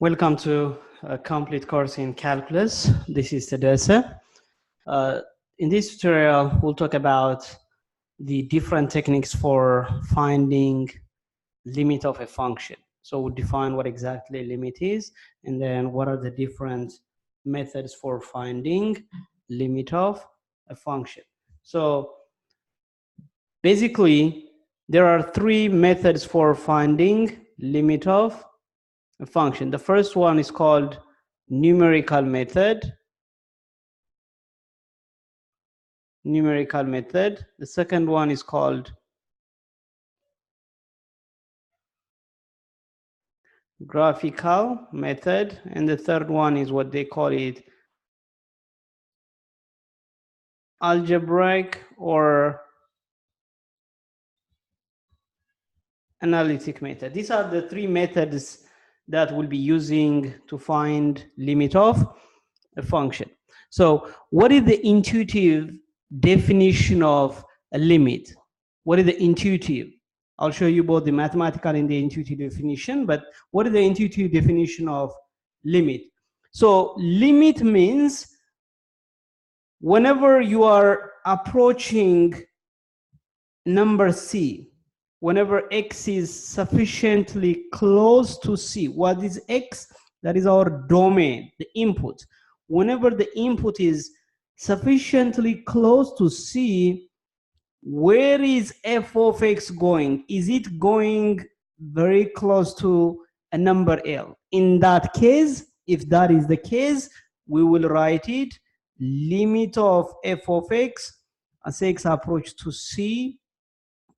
Welcome to a complete course in calculus. This is Tadessa. In this tutorial, we'll talk about the different techniques for finding limit of a function. So we'll define what exactly limit is, and then what are the different methods for finding limit of a function. So basically, there are three methods for finding limit of a function. The first one is called numerical method. The second one is called graphical method, and the third one is what they call it algebraic or analytic method. These are the three methods that we'll be using to find limit of a function. So what is the intuitive definition of a limit? What is the intuitive? I'll show you both the mathematical and the intuitive definition, but what is the intuitive definition of limit? So limit means whenever you are approaching number C, whenever X is sufficiently close to C. What is X? That is our domain, the input. Whenever the input is sufficiently close to C, where is f of X going? Is it going very close to a number L? In that case, if that is the case, we will write it limit of f of X as X approach to C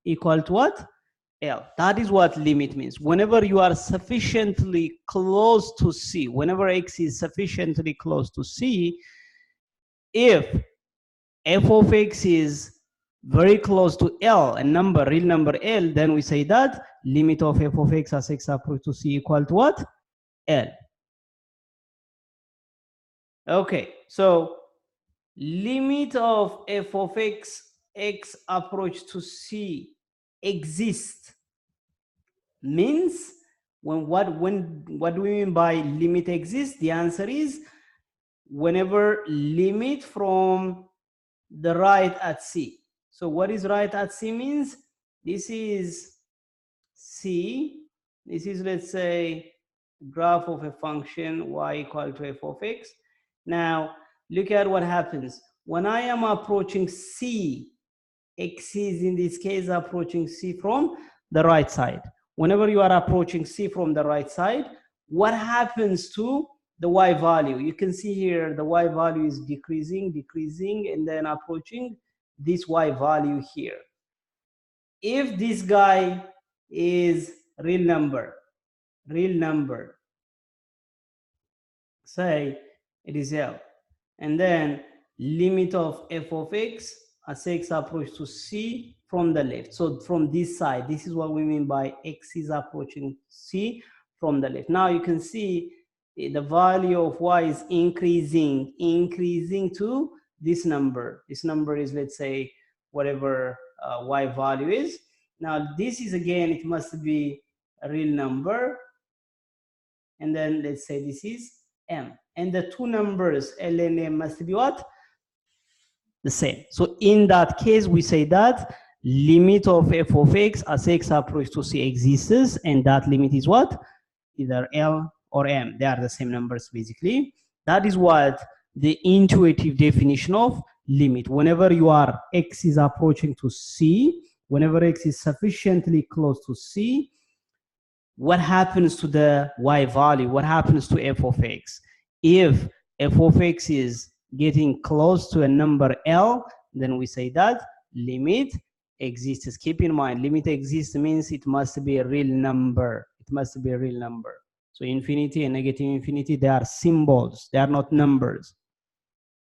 equal to what? L. That is what limit means. Whenever you are sufficiently close to C, whenever X is sufficiently close to C, if f of X is very close to L, a number, real number L, then we say that limit of f of X as X approach to C equal to what? L. Okay, so limit of f of X, X approach to C exists means what do we mean by limit exists? The answer is whenever limit from the right at C. So what is right at C means? This is C. This is, let's say, graph of a function y equal to f of X. Now look at what happens when I am approaching C. X is in this case approaching C from the right side. Whenever you are approaching C from the right side, what happens to the y value? You can see here the y value is decreasing, and then approaching this y value here. If this guy is real number, say it is L, and then limit of f of X as X approach to C from the left. So from this side, this is what we mean by X is approaching C from the left. Now you can see the value of y is increasing to this number. This number is, let's say, whatever y value is. Now this is, again, it must be a real number, and then let's say this is M, and the two numbers L and M must be what? The same. So in that case, we say that limit of f of X as X approach to C exists, and that limit is what? Either L or M. They are the same numbers, basically. That is what the intuitive definition of limit. Whenever you are X is approaching to C, whenever X is sufficiently close to C, what happens to the y value? What happens to f of X? If f of X is getting close to a number L, then we say that limit exists. Keep in mind, limit exists means it must be a real number. It must be a real number. So infinity and negative infinity, they are symbols. They are not numbers.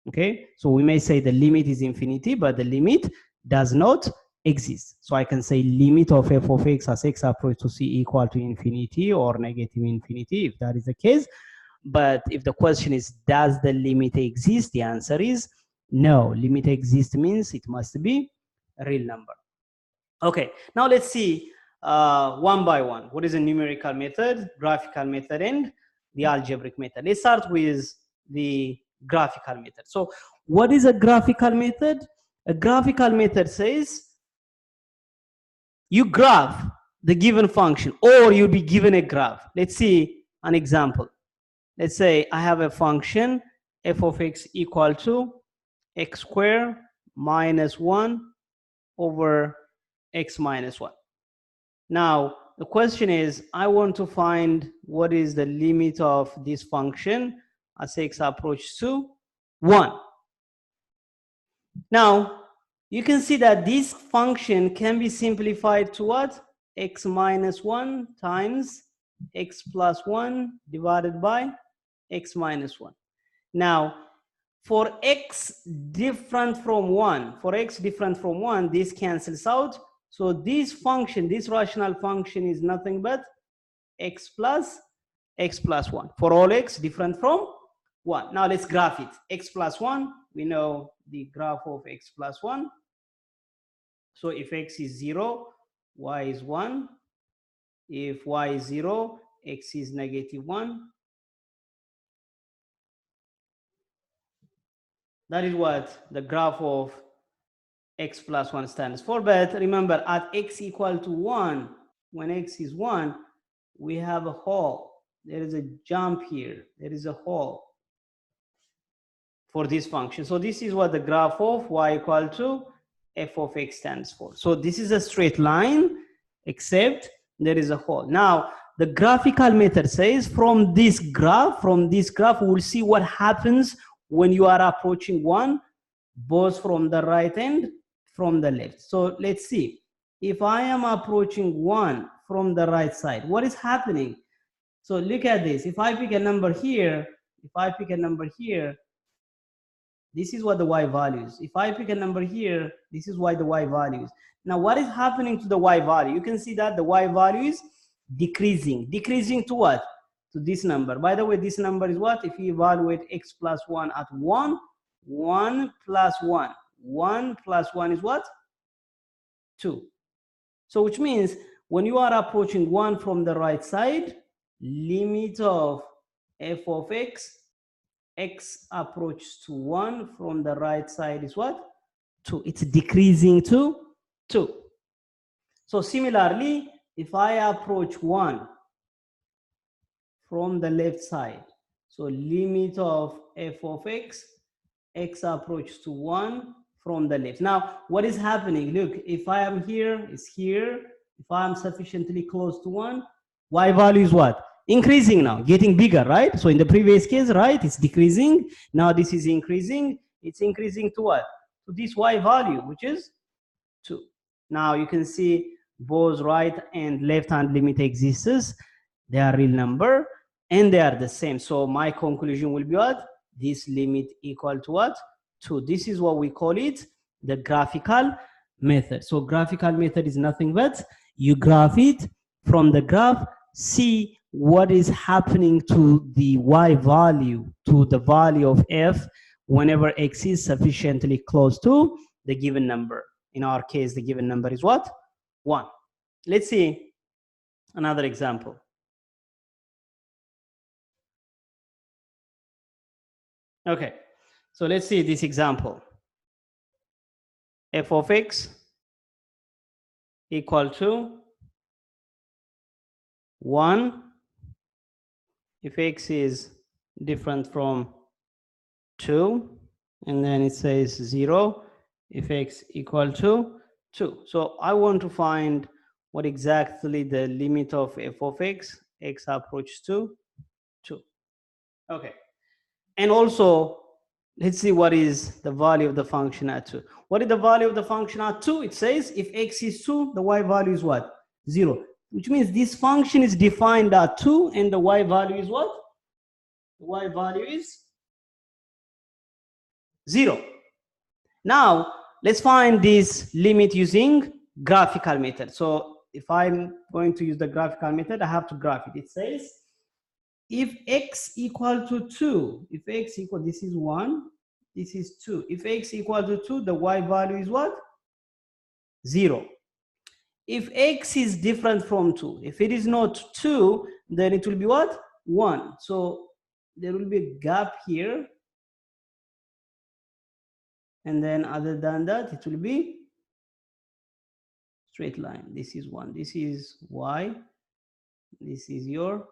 Okay, so we may say the limit is infinity, but the limit does not exist. So I can say limit of f of X as X approach to C equal to infinity or negative infinity, if that is the case. But if the question is, does the limit exist? The answer is no. Limit exists means it must be a real number. Okay, now let's see one by one. What is a numerical method, graphical method, and the algebraic method. Let's start with the graphical method. So what is a graphical method? A graphical method says you graph the given function, or you'll be given a graph. Let's see an example. Let's say I have a function f of x equal to x squared minus 1 over x minus 1. Now, the question is, I want to find what is the limit of this function as x approaches to 1. Now, you can see that this function can be simplified to what? X minus 1 times x plus 1 divided by x minus 1. Now, for x different from 1, this cancels out. So this function, this rational function is nothing but x plus 1 for all x different from 1. Now let's graph it. X plus 1, we know the graph of x plus 1. So if x is 0, y is 1. If y is 0, x is negative 1. That is what the graph of x plus 1 stands for. But remember, at x equal to 1, when x is 1, we have a hole. There is a jump here. There is a hole for this function. So this is what the graph of y equal to f of x stands for. So this is a straight line, except there is a hole. Now, the graphical method says from this graph, we will see what happens when you are approaching 1, both from the right and from the left. So let's see. If I am approaching 1 from the right side, what is happening? So look at this. If I pick a number here, this is what the y values. If I pick a number here, this is why the y values. Now, what is happening to the y value? You can see that the y value is decreasing. Decreasing to what? To this number. By the way, this number is what? If you evaluate x plus 1 at 1, 1 plus 1. 1 plus 1 is what? 2. So which means when you are approaching 1 from the right side, limit of f of x, x approaches to 1 from the right side is what? 2. It's decreasing to 2. So similarly, if I approach 1 from the left side, so limit of f of x, x approaches to 1 from the left. Now, what is happening? Look, if I am here, it's here. If I am sufficiently close to 1, y value is what? Increasing now, getting bigger, right? So in the previous case, right, it's decreasing. Now this is increasing. It's increasing to what? To this y value, which is 2. Now you can see both right and left hand limit exists. They are real number and they are the same. So my conclusion will be what? This limit equal to what? 2. This is what we call it the graphical method. So graphical method is nothing but you graph it from the graph, see what is happening to the y value, to the value of f whenever x is sufficiently close to the given number. In our case, the given number is what? 1. Let's see another example. Okay, so let's see this example. F of x equal to 1 if x is different from 2, and then it says 0 if x equal to 2. So I want to find what exactly the limit of f of x approaches to 2. Okay, and also let's see what is the value of the function at 2. What is the value of the function at 2? It says if x is 2, the y value is what? 0. Which means this function is defined at 2 and the y value is what? The y value is 0. Now, let's find this limit using graphical method. So if I'm going to use the graphical method, I have to graph it. It says if x equal to 2, if x equal, this is 1, this is 2. If x equal to 2, the y value is what? 0. If x is different from 2, if it is not 2, then it will be what? 1. So there will be a gap here. And then other than that, it will be straight line. This is 1. This is y. This is your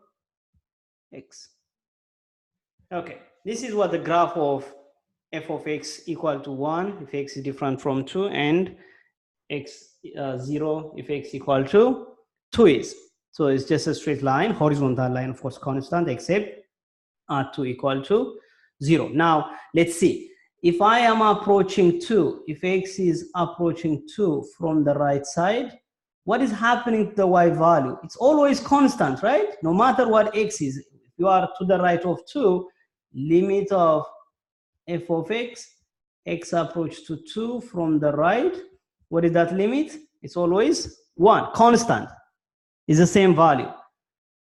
x. Okay, this is what the graph of f of x equal to 1 if x is different from 2, and x 0 if x equal to 2 is. So it's just a straight line, horizontal line, of course, constant, except r2 equal to 0. Now, let's see. If I am approaching 2, if x is approaching 2 from the right side, what is happening to the y value? It's always constant, right? No matter what x is. If you are to the right of 2, limit of f of x approach to 2 from the right, what is that limit? It's always 1, constant. Is the same value.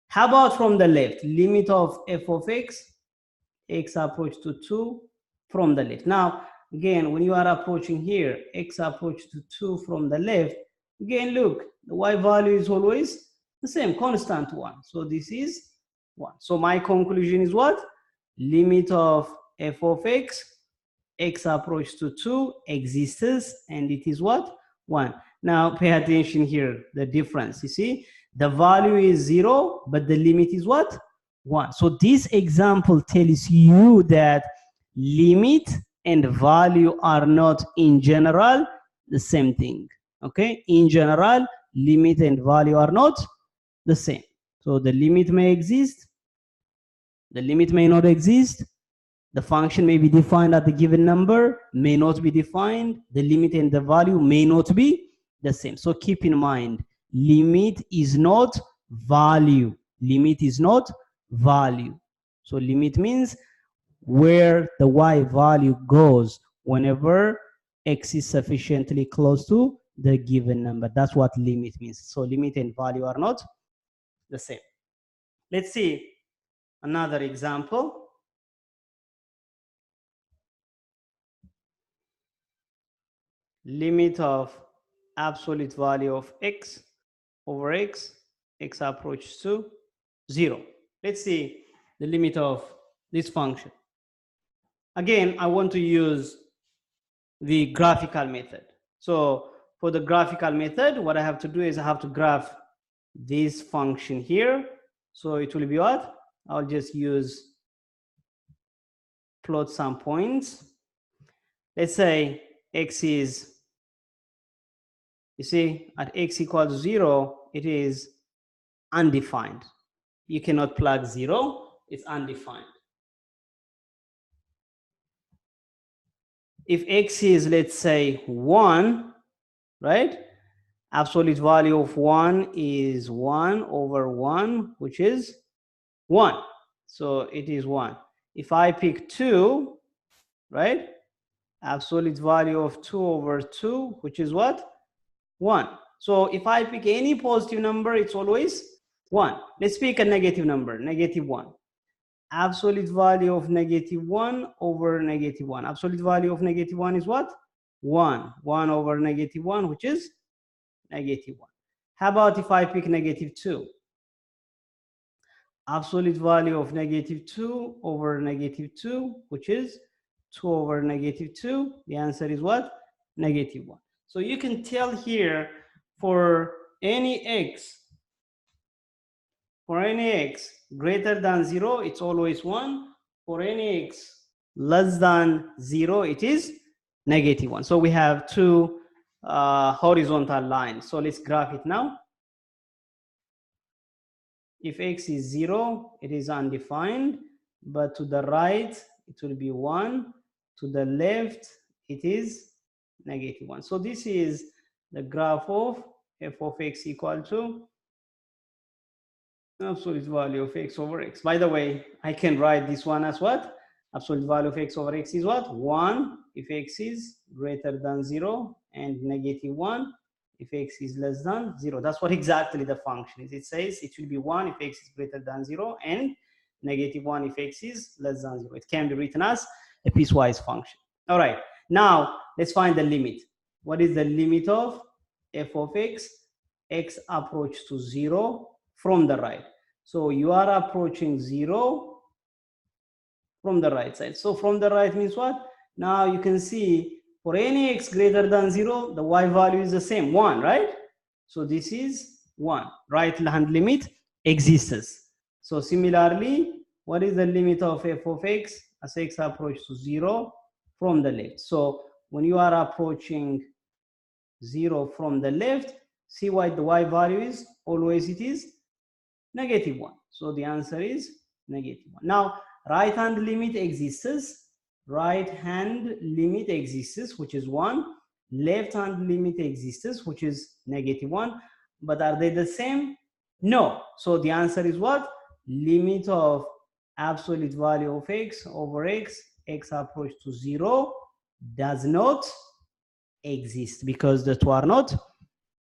How about from the left? Limit of f of x approach to 2 from the left. Now, again, when you are approaching here, x approach to 2 from the left, again, look, the y value is always the same, constant 1. So this is 1. So my conclusion is what? Limit of f of x approach to 2 exists, and it is what? 1. Now, pay attention here, the difference, you see? The value is 0, but the limit is what? 1. So this example tells you that limit and value are not in general the same thing. Okay? In general, limit and value are not the same. So the limit may exist, the limit may not exist, the function may be defined at the given number, may not be defined, the limit and the value may not be the same. So keep in mind, limit is not value. Limit is not value. So limit means where the y value goes whenever x is sufficiently close to the given number. That's what limit means. So limit and value are not the same. Let's see another example. Limit of absolute value of x over x approaches to 0. Let's see the limit of this function. Again, I want to use the graphical method. So for the graphical method, what I have to do is I have to graph this function here. So it will be what? I'll just use plot some points. Let's say x is, you see, at x equals 0, it is undefined. You cannot plug 0, it's undefined. If x is, let's say, 1, right? Absolute value of 1 is 1 over 1, which is 1. So it is 1. If I pick 2, right? Absolute value of 2 over 2, which is what? 1. So if I pick any positive number, it's always 1. Let's pick a negative number, negative 1. Absolute value of negative 1 over negative 1. Absolute value of negative 1 is what? 1. 1 over negative 1, which is negative 1. How about if I pick negative 2? Absolute value of negative 2 over negative 2, which is 2 over negative 2. The answer is what? Negative 1. So you can tell here for any x greater than 0, it's always 1. For any x less than 0, it is negative 1. So we have two horizontal lines. So let's graph it now. If x is 0, it is undefined, but to the right, it will be 1. To the left, it is negative 1. So this is the graph of f of x equal to absolute value of x over x. By the way, I can write this one as what? Absolute value of x over x is what? 1 if x is greater than 0, and negative 1 if x is less than 0. That's what exactly the function is. It says it will be 1 if x is greater than 0 and negative 1 if x is less than 0. It can be written as a piecewise function. All right, now let's find the limit. What is the limit of f of x approach to 0 from the right? So you are approaching 0 from the right side. So from the right means what? Now you can see for any x greater than 0, the y value is the same, 1, right? So this is 1. Right hand limit exists. So similarly, what is the limit of f of x as x approaches to 0 from the left? So when you are approaching 0 from the left, see what the y value is? Always it is -1. So the answer is -1. Now, right hand limit exists. Right hand limit exists, which is 1. Left hand limit exists, which is -1. But are they the same? No. So the answer is what? Limit of absolute value of x over x approach to 0 does not exist because the two are not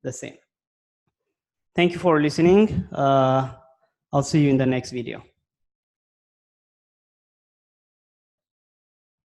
the same. Thank you for listening. I'll see you in the next video.